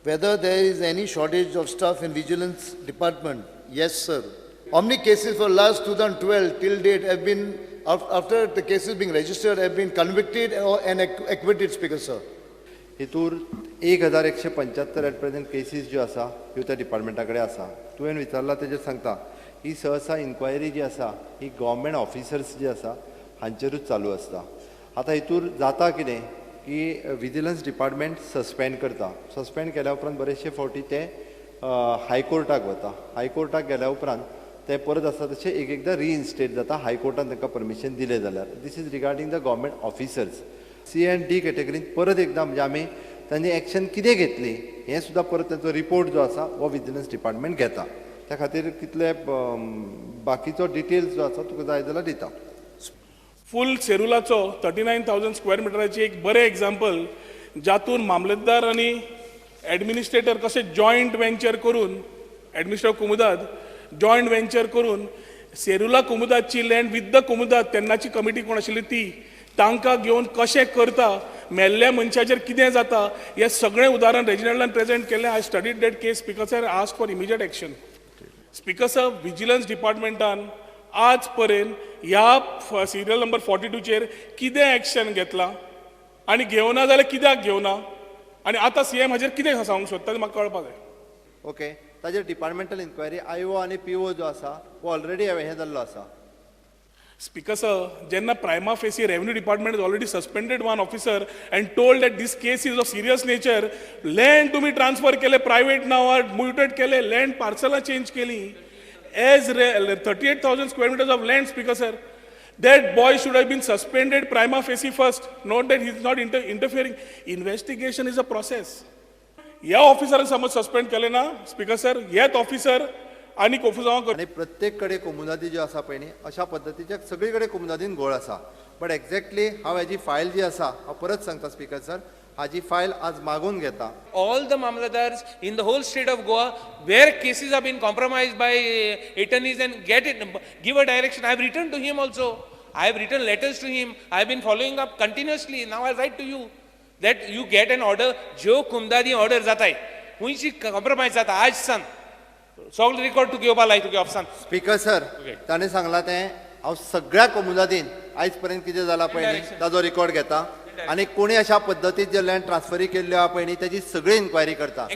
whether there is any shortage of staff in vigilance department. Yes, sir. How many cases for last 2012 till date have been, after the cases being registered, have been convicted and acquitted, Speaker, sir? हितूर 1175 at present cases ज्यो आसा ह्यो त्या डिपार्टमेंटा कडेन आसा. तुवें विचारला तेजेर सांगता ही सहसा इन्क्वायरी जी आसा ही गव्हर्मेंट ऑफिसर्स जी आसा हांचेरूच चालू आसता. आतां हितूर जाता कितें की विजिलन्स डिपार्टमेंट सस्पेंड करता. सस्पेंड केल्या उपरांत बरेचशे फावटी ते हायकोर्टाक वता. हायकोर्टाक गेल्या उपरांत ते परत आसा तशें एकदां रिइन्स्टेट जाता हायकोर्टान तांकां परमिशन दिलें जाल्यार. This is regarding the government officers. C and D कॅटेगरींत परत एकदां म्हणजे आमी तांची एक्शन कितें घेतली हें सुद्दां परत ताचो रिपोर्ट जो आसा हो विजिलन्स डिपार्टमेंट घेता. त्या खातीर कितले बाकीचो डिटेल्स जो आसा तुका जाय जाल्यार दिता. फूल सेरुलाचो 39,000 स्क्वेअर मिटराची एक बरें एग्जाम्पल जातून मामलेदार आनी एडमिनिस्ट्रेटर कशे जॉयंट वेंचर करून एडमिनिस्ट्रेटर कुमुदाद जॉयंट वेंचर करून सेरुला कुमुदादची लँड विथ द कुमुदाद तेन्नाची कमिटी कोण आशिल्ली ती तांकां घेवन कशें करता मेल्ल्या मनशाचेर कितें जाता हें सगळें उदाहरण रेजिनल्डान प्रेजेंट केल्लें. I studied that case speaker sir. Ask for immediate action. Speaker sir, vigilance डिपार्टमेंटान आज पर्यंत ह्या सिरियल नंबर 42चेर कितें एक्शन घेतलां आनी घेवना जाल्यार कित्याक घेवना आनी आतां सीएम हाजेर कितें सांगूंक सोदता तें म्हाका कळपाक जाय. ओके. ताजेर डिपार्टमेंटल इन्क्वायरी आयओ आनी पीओ जो आसा वो ऑलरेडी हें जाल्लो आसा. Speaker sir, जेन्ना prima facie revenue department has already suspended one officer and told that this case is of serious nature, land तुम्ही transfer केले private नावार mutate केले land parcel change केली as 38,000 square meters of land, Speaker sir, that boy should have been suspended prima facie first. Not that he is not interfering. Investigation is a process. या ऑफिसरान समज suspend केले ना speaker sir, येत officer आणि कोफुजावा आणि प्रत्येक कडेन कोमुनादी ज्यो आसा पळय न्ही अशा पद्दतीचे सगळे कडेन कोमुनादीन घोळ आसा. बट एक्झॅक्टली हांव हेजी फायल जी आसा हांव परत सांगता स्पीकर सर, हाजी फायल आज मागून घेता. All the Mamladars in the whole state of Goa where cases have been compromised by attorneys and give a direction. I have written to him also. I have written letters to him. I have been following up continuously. Now I write to you that you get an order. जो कुमदादी order जाताय हुंयची compromise जाता आज San सगळे record तू घेवपा लाय तुगे ऑफिसान. Speaker sir, ताणें सांगलां तें हांव सगळ्या कोमुनादीन आयज पर्यंत कितें जालां पळय न्ही ताजो रिकॉर्ड घेता आनी कोणी अशा पद्दतीन जे लँड ट्रान्सफरी केल्ल्यो आहा पळय न्ही तेजी सगळी इन्क्वायरी करता.